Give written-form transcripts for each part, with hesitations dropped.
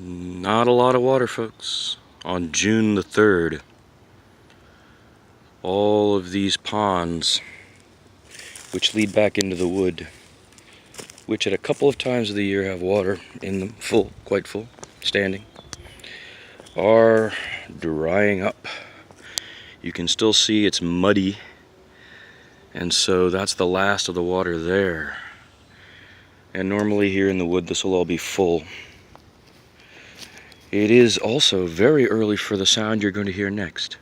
Not a lot of water, folks. On June the 3rd, all of these ponds, which lead back into the wood, which at a couple of times of the year have water in them, full, quite full, standing, are drying up. You can still see it's muddy, and so that's the last of the water there. And normally here in the wood this will all be full. It is also very early for the sound you're going to hear next.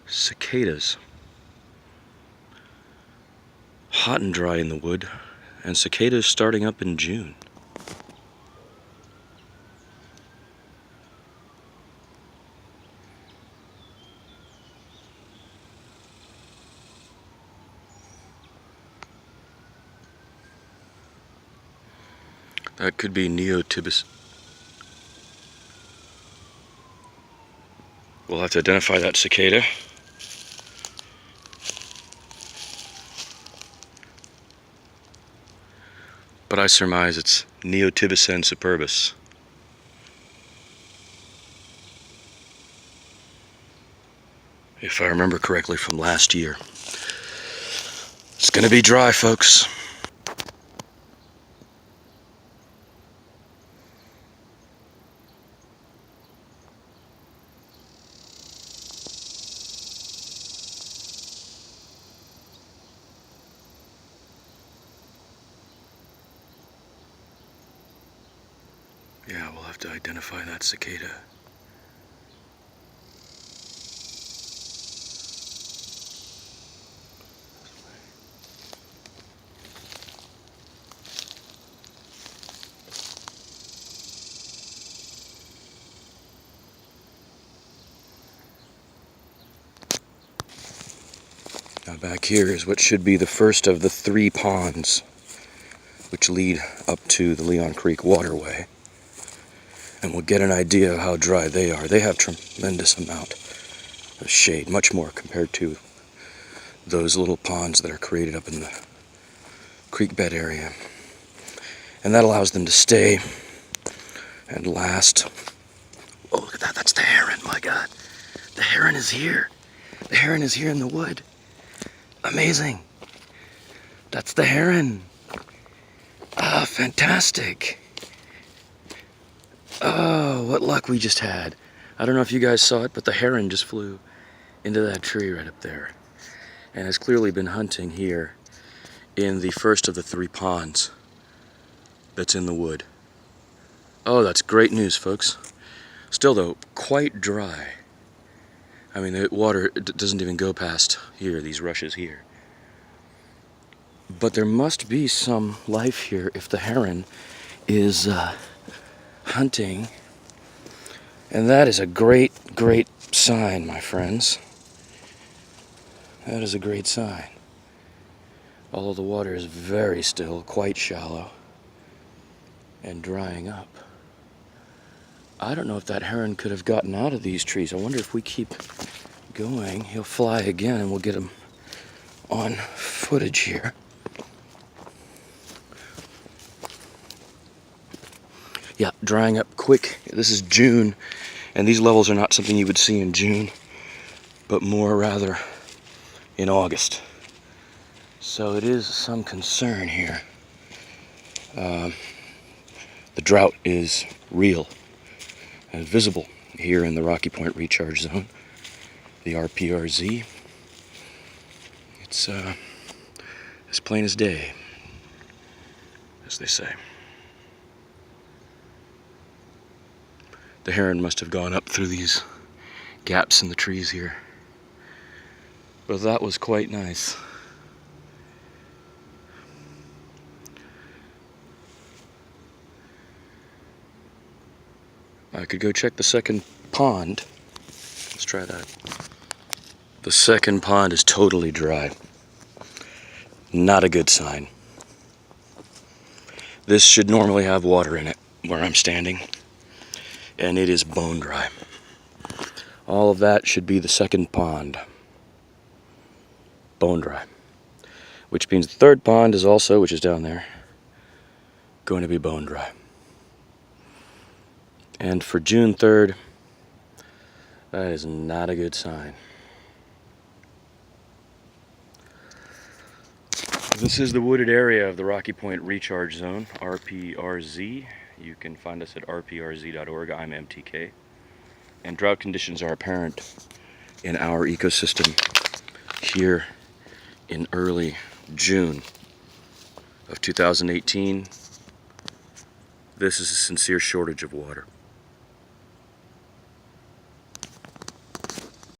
Cicadas. Hot and dry in the wood, and cicadas starting up in June. That could be Neotibus. We'll have to identify that cicada. But I surmise it's Neotibus superbus. If I remember correctly from last year. It's gonna be dry, folks. Yeah, we'll have to identify that cicada. Now back here is what should be the first of the 3 ponds which lead up to the Leon Creek waterway. And we'll get an idea of how dry they are. They have tremendous amount of shade, much more compared to those little ponds that are created up in the creek bed area. And that allows them to stay and last. Oh, look at that, that's the heron, my God. The heron is here. The heron is here in the wood. Amazing. That's the heron. Ah, fantastic. Oh, what luck we just had. I don't know if you guys saw it, but the heron just flew into that tree right up there and has clearly been hunting here in the first of the 3 ponds that's in the wood. Oh, that's great news, folks. Still, though, quite dry. I mean, the water doesn't even go past here, these rushes here. But there must be some life here if the heron is hunting. And that is a great, great sign, my friends. That is a great sign. Although the water is very still, quite shallow, and drying up. I don't know if that heron could have gotten out of these trees. I wonder if we keep going, he'll fly again and we'll get him on footage here. Yeah, drying up quick. This is June, and these levels are not something you would see in June, but more rather in August. So it is some concern here. The drought is real and visible here in the Rocky Point Recharge Zone, the RPRZ. It's as plain as day, as they say. The heron must have gone up through these gaps in the trees here. But that was quite nice. I could go check the second pond. Let's try that. The second pond is totally dry. Not a good sign. This should normally have water in it where I'm standing, and it is bone dry. All of that should be the second pond. Bone dry. which means the third pond is also, which is down there, going to be bone dry. And for June 3rd, that is not a good sign. This is the wooded area of the Rocky Point Recharge Zone, RPRZ. You can find us at rprz.org. I'm MTK. And drought conditions are apparent in our ecosystem here in early June of 2018. This is a sincere shortage of water.